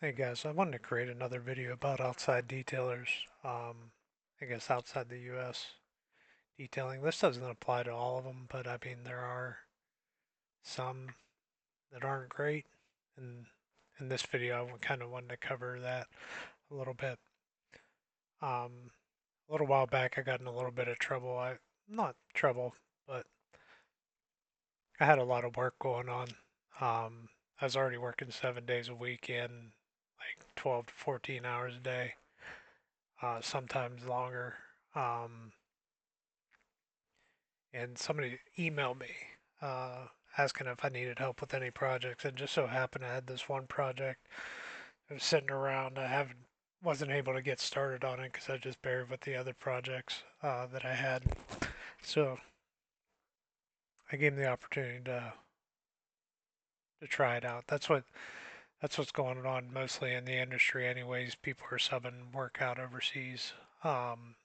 Hey guys, I wanted to create another video about outside detailers. I guess outside the US detailing. This doesn't apply to all of them, but I mean there are some that aren't great. And in this video, I kind of wanted to cover that a little bit. A little while back, I got in a little bit of trouble. Not trouble, but I had a lot of work going on. I was already working 7 days a week and like 12 to 14 hours a day. Sometimes longer. Um, and somebody emailed me uh, asking if I needed help with any projects. And just so happened I had this one project that was sitting around. Wasn't able to get started on it because I was just buried with the other projects that I had. So I gave him the opportunity to try it out. That's what's going on mostly in the industry, anyways. People are subbing work out overseas, um,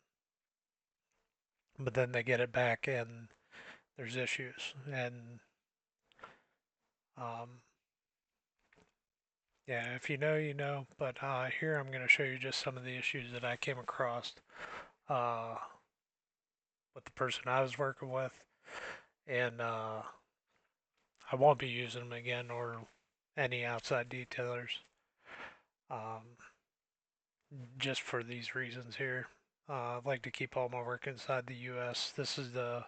but then they get it back and there's issues. And Um, yeah, if you know, you know. But here I'm going to show you just some of the issues that I came across uh, with the person I was working with, and I won't be using them again or any outside detailers, um, just for these reasons here. I'd like to keep all my work inside the U.S. This is the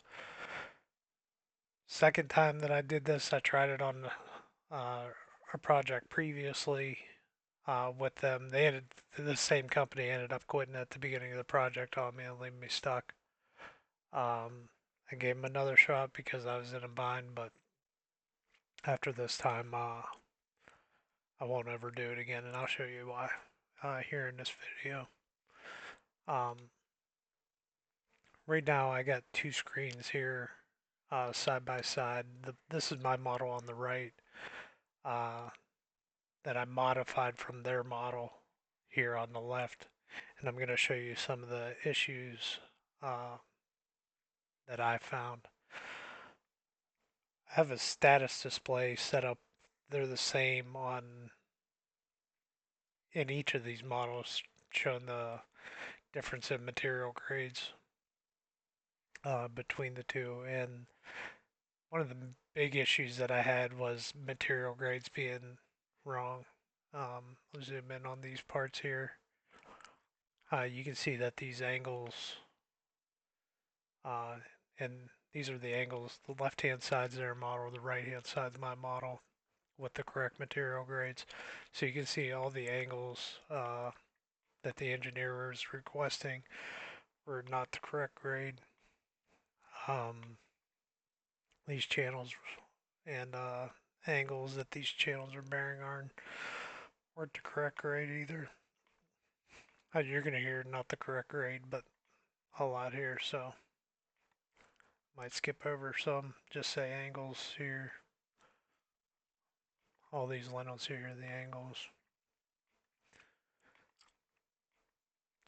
second time that I did this. I tried it on a project previously with them. The same company ended up quitting at the beginning of the project on me and leaving me stuck. I gave them another shot because I was in a bind, but after this time, I won't ever do it again, and I'll show you why here in this video. Um, right now, I got two screens here side by side. This is my model on the right uh, that I modified from their model here on the left, and I'm going to show you some of the issues uh, that I found. I have a status display set up. They're the same on in each of these models, showing the difference in material grades between the two. And one of the big issues that I had was material grades being wrong. I'll zoom in on these parts here. You can see that these angles, uh, and these are the angles. The left-hand side's their model, the right-hand side's my model with the correct material grades. So you can see all the angles that the engineer was requesting were not the correct grade. Um, these channels and angles that these channels are bearing weren't the correct grade either. You're going to hear not the correct grade, but a lot here, so might skip over some. Just say angles here. All these lintels here are the angles.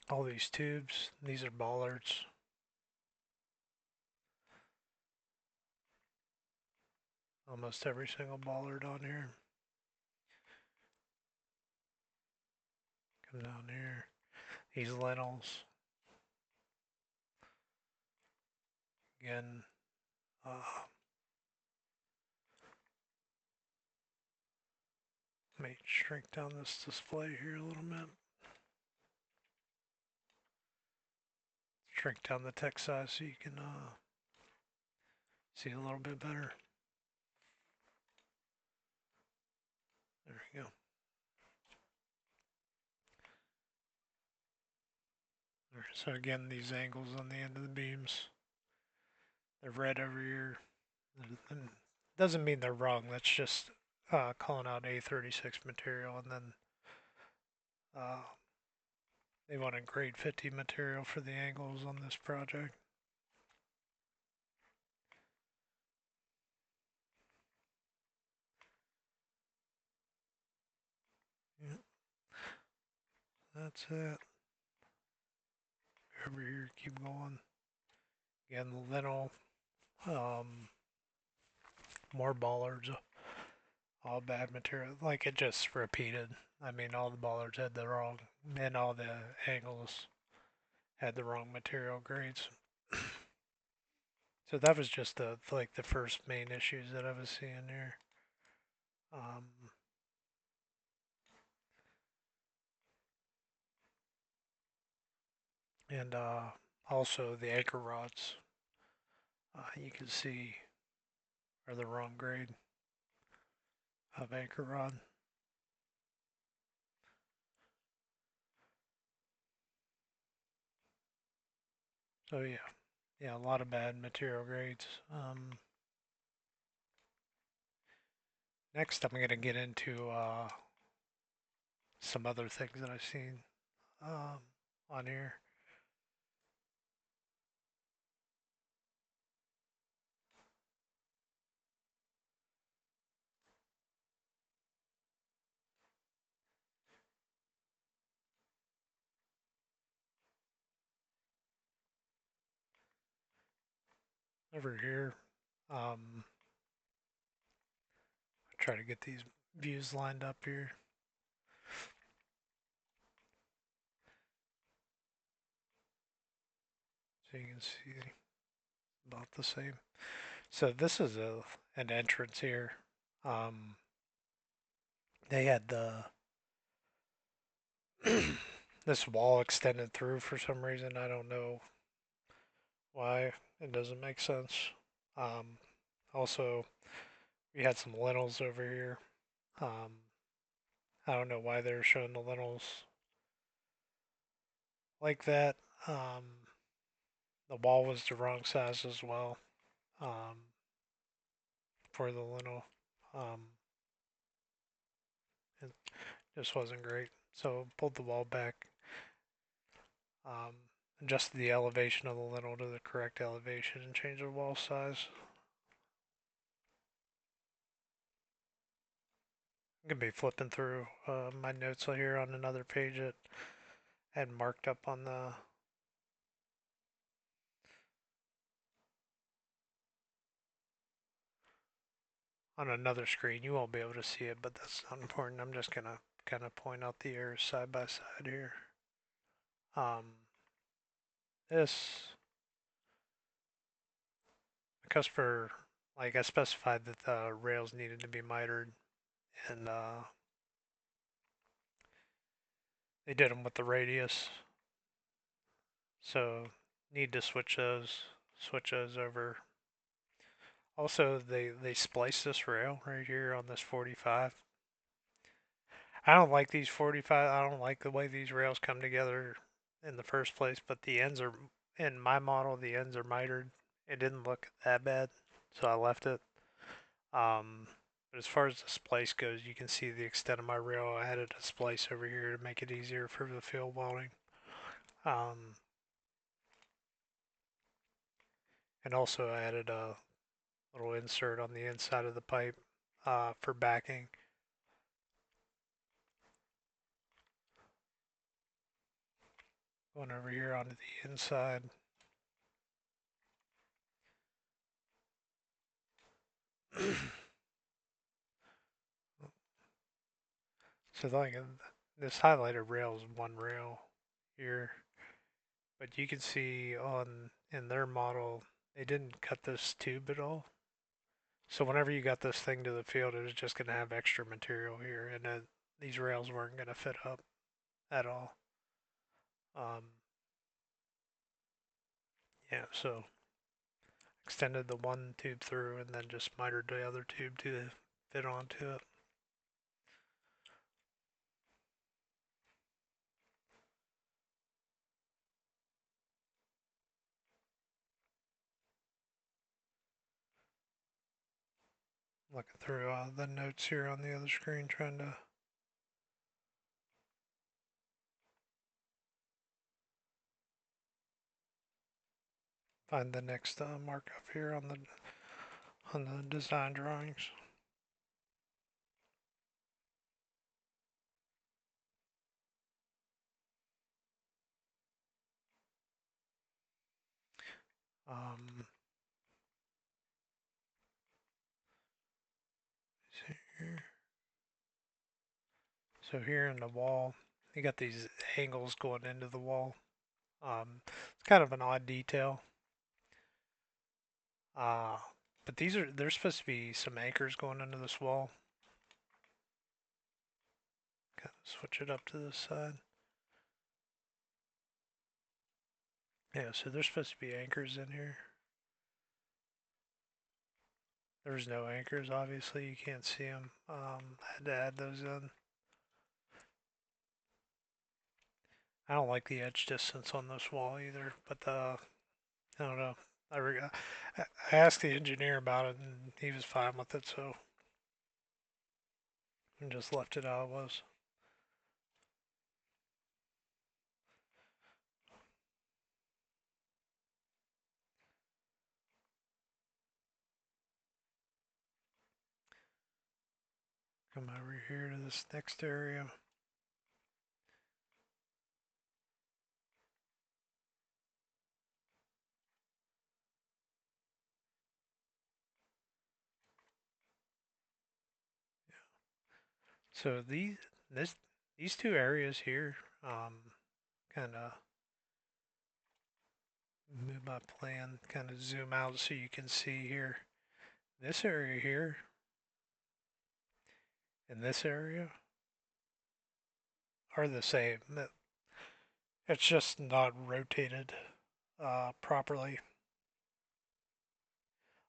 All these tubes, these are bollards. Almost every single bollard on here. Come down here. These lintels. Again, uh, let me shrink down this display here a little bit. Shrink down the text size so you can see a little bit better. There we go. Right, so again, these angles on the end of the beams, they're red over here. And doesn't mean they're wrong. That's just calling out A36 material, and then uh, they wanted grade 50 material for the angles on this project. Yeah, that's it. Over here, keep going. Again, the lintel, um, more bollards, all bad material. Like it just repeated. I mean, all the bollards had the wrong, and all the angles had the wrong material grades. So that was just the first main issues that I was seeing there. Um, and also the anchor rods, you can see are the wrong grade of anchor rod. So yeah, a lot of bad material grades. Next, I'm gonna get into some other things that I've seen um, on here. Over here, um, try to get these views lined up here so you can see about the same. So this is an entrance here. Um, they had this wall extended through for some reason. I don't know why. It doesn't make sense. Um, Also, we had some lintels over here. Um, I don't know why they're showing the lintels like that. Um, the wall was the wrong size as well for the lintel. Um, it just wasn't great. So pulled the wall back, um, adjusted the elevation of the lintel to the correct elevation, and changed the wall size. I'm gonna be flipping through my notes here on another page that I had marked up on another screen. You won't be able to see it, but that's not important. I'm just gonna kind of point out the errors side by side here. Um, this the customer, like I specified that the rails needed to be mitered, and they did them with the radius. So need to switch those over. Also, they spliced this rail right here on this 45. I don't like these 45. I don't like the way these rails come together in the first place, but the ends are, in my model, the ends are mitered. It didn't look that bad, so I left it. Um, but as far as the splice goes, you can see the extent of my rail. I added a splice over here to make it easier for the field welding. Um, and also I added a little insert on the inside of the pipe for backing. Going over here onto the inside. So like this highlighted rail is one rail here, but you can see on in their model they didn't cut this tube at all. So whenever you got this thing to the field, it was just going to have extra material here, and these rails weren't going to fit up at all. Um, yeah, so extended the one tube through and then just mitered the other tube to fit onto it. Looking through the notes here on the other screen, trying to find the next markup here on the design drawings. Um, So here in the wall, you got these angles going into the wall. It's kind of an odd detail. Uh, but there's supposed to be some anchors going into this wall. Kind of switch it up to this side. Yeah, so there's supposed to be anchors in here. There's no anchors, obviously. You can't see them. I had to add those in. I don't like the edge distance on this wall either, but I don't know. I asked the engineer about it, and he was fine with it, so I just left it how it was. Come over here to this next area. So this these two areas here, kind of move my plan, kind of zoom out so you can see here. This area here and this area are the same. It's just not rotated properly.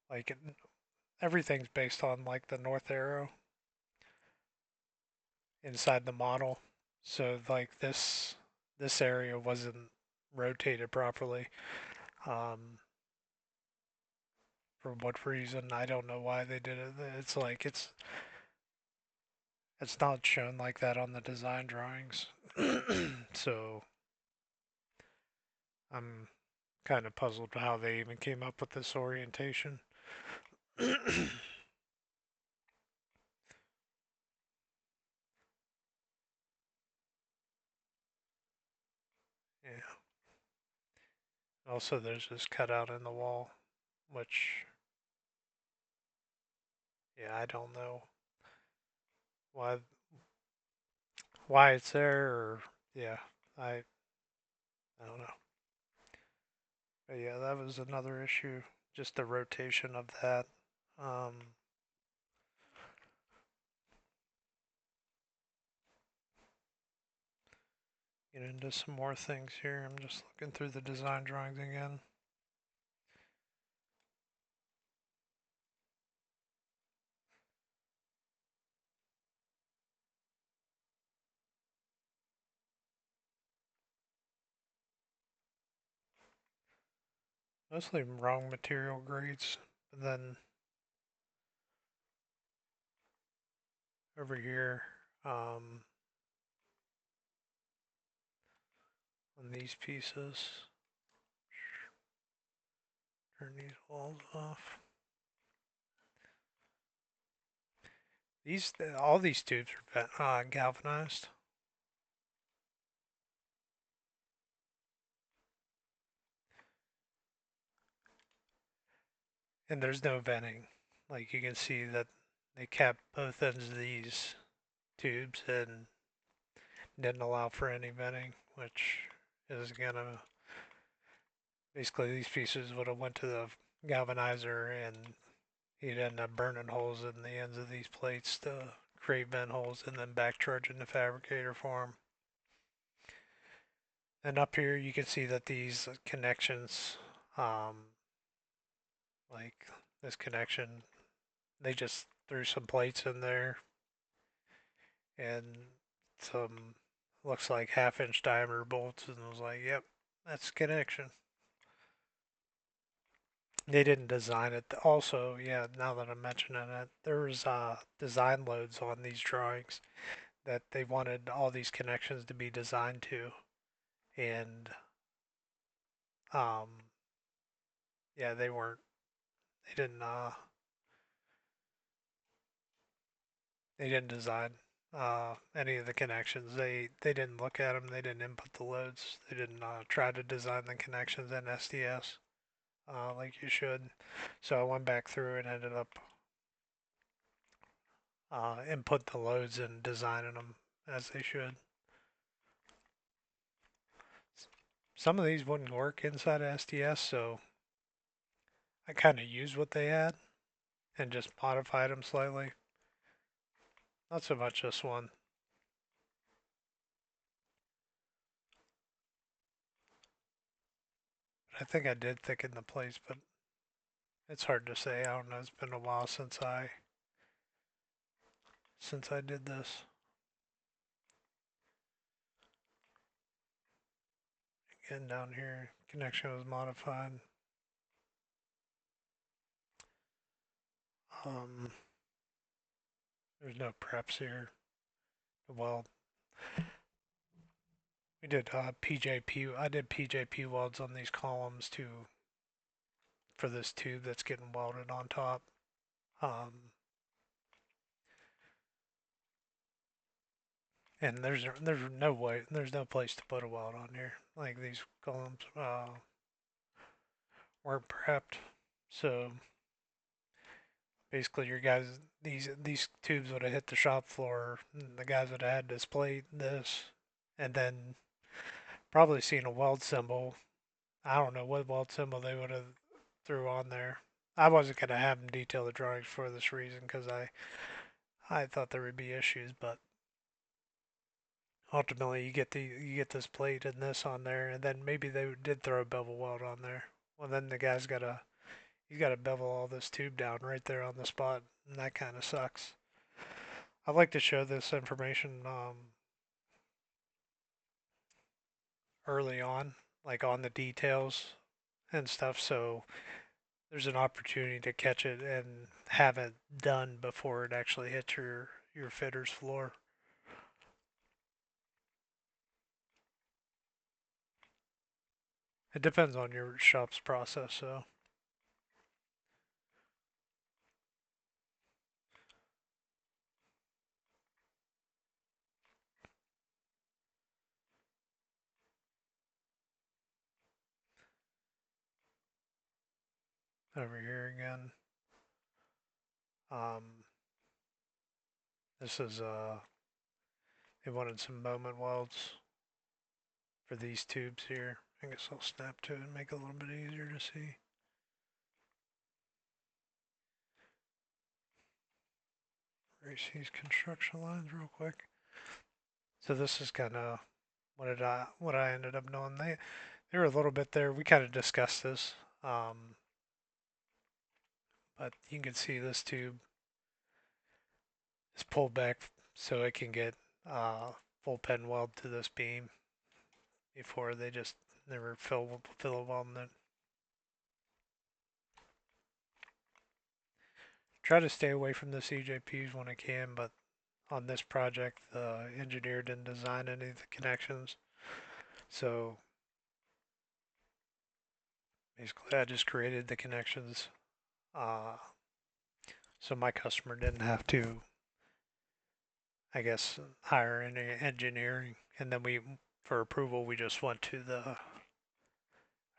Like everything's based on like the north arrow inside the model. So like this area wasn't rotated properly. Um, for what reason? I don't know why they did it. It's like it's not shown like that on the design drawings. So I'm kind of puzzled how they even came up with this orientation. Yeah. Also, there's this cutout in the wall, which, yeah, I don't know why it's there, or yeah, I I don't know. But yeah, that was another issue, just the rotation of that. Um, get into some more things here. I'm just looking through the design drawings again. Mostly wrong material grades. But then over here, um, on these pieces, turn these walls off. All these tubes are galvanized, and there's no venting. Like you can see that they capped both ends of these tubes and didn't allow for any venting, which is gonna basically these pieces would have went to the galvanizer and he'd end up burning holes in the ends of these plates to create vent holes and then back charging the fabricator for them. And up here you can see that these connections, um, like this connection, they just threw some plates in there and some looks like half-inch diameter bolts and was like, yep, that's connection. They didn't design it. Also, yeah, now that I'm mentioning it, there was design loads on these drawings that they wanted all these connections to be designed to, and um, yeah, they weren't. They didn't. They didn't design any of the connections. They didn't look at them. They didn't input the loads. They didn't try to design the connections in SDS like you should. So I went back through and ended up input the loads and designing them as they should. Some of these wouldn't work inside of SDS, so I kind of used what they had and just modified them slightly. Not so much this one. I think I did thicken the plates, but it's hard to say. I don't know. It's been a while since I did this. Again, down here, connection was modified. Um, there's no preps here. Well, we did PJP. I did PJP welds on these columns too for this tube that's getting welded on top. Um, and there's no place to put a weld on here. Like these columns weren't prepped, so basically your guys these tubes would have hit the shop floor. And the guys would have had this plate, this, and then probably seen a weld symbol. I don't know what weld symbol they would have threw on there. I wasn't gonna have them detail the drawings for this reason because I thought there would be issues, but ultimately you get this plate and this on there, and then maybe they did throw a bevel weld on there. Well, then the guy's got to bevel all this tube down right there on the spot, and that kind of sucks. I like to show this information early on, like on the details and stuff, so there's an opportunity to catch it and have it done before it actually hits your fitter's floor. It depends on your shop's process, so over here again. Um, this is they wanted some moment welds for these tubes here. I guess I'll snap to it and make it a little bit easier to see. Erase these construction lines real quick. So this is kind of what I ended up knowing. They were a little bit there. We kind of discussed this, but you can see this tube is pulled back so it can get full pen weld to this beam before they were fill welding it. Try to stay away from the CJPs when I can, but on this project, the engineer didn't design any of the connections, so basically I just created the connections uh, so my customer didn't have to, I guess, hire any engineering. And then for approval, we just went to the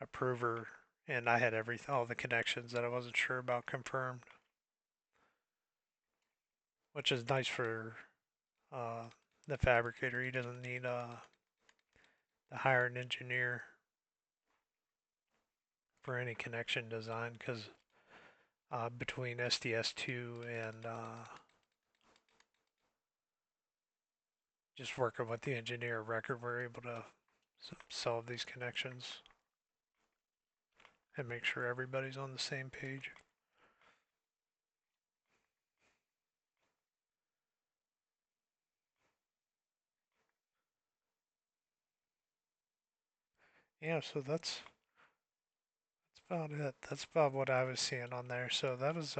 approver, and I had all the connections that I wasn't sure about confirmed, which is nice for uh, the fabricator. He doesn't need to hire an engineer for any connection design because between SDS2 and just working with the engineer of record, we're able to solve these connections and make sure everybody's on the same page. Yeah, so that's about it. That's about what I was seeing on there. So that was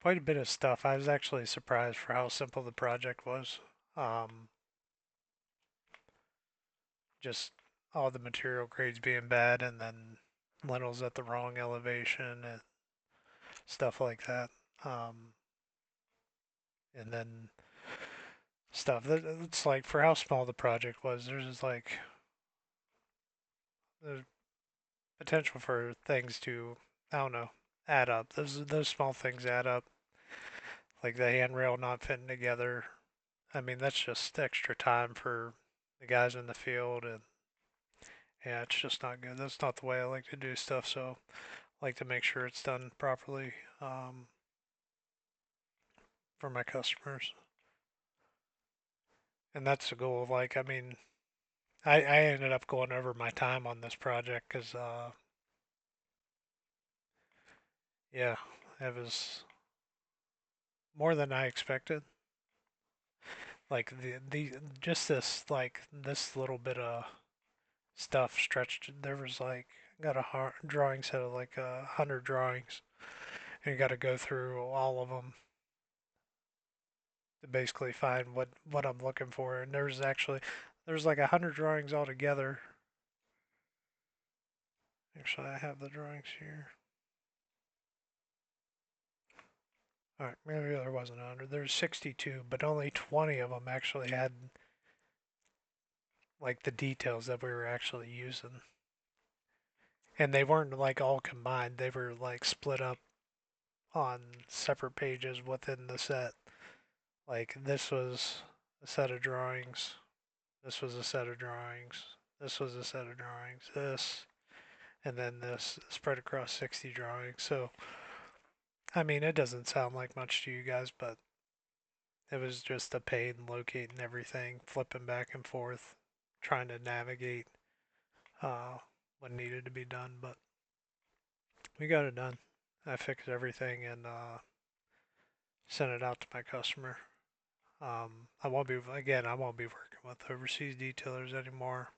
quite a bit of stuff. I was actually surprised for how simple the project was. Um, just all the material grades being bad and then lintels at the wrong elevation and stuff like that. Um, and then stuff that it's like for how small the project was, there's potential for things to, I don't know, add up. Those small things add up, like the handrail not fitting together. I mean, that's just extra time for the guys in the field, and yeah, it's just not good. That's not the way I like to do stuff. So I like to make sure it's done properly um, for my customers, and that's the goal. Like, I mean, I ended up going over my time on this project because, yeah, it was more than I expected. Like the just this like this little bit of stuff stretched. There was like got a drawing set of like 100 drawings, and you got to go through all of them to basically find what I'm looking for. And there's like 100 drawings altogether. Actually, I have the drawings here. All right, maybe there wasn't 100. There's 62, but only 20 of them actually had like the details that we were actually using. And they weren't like all combined. They were like split up on separate pages within the set. Like this was a set of drawings, this was a set of drawings, this was a set of drawings, this, and then this spread across 60 drawings. So, I mean, it doesn't sound like much to you guys, but it was just a pain locating everything, flipping back and forth, trying to navigate uh, what needed to be done. But we got it done. I fixed everything and sent it out to my customer. I won't be again. I won't be working with overseas detailers anymore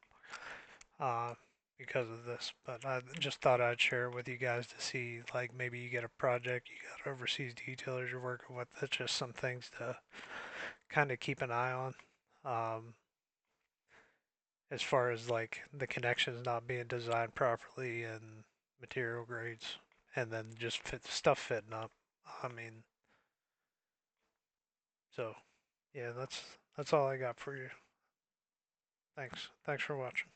because of this. But I just thought I'd share it with you guys to see, like maybe you get a project, you got overseas detailers you're working with. That's just some things to kind of keep an eye on. Um, as far as like the connections not being designed properly and material grades, and then just stuff fitting up. I mean, so yeah, that's all I got for you. Thanks. Thanks for watching.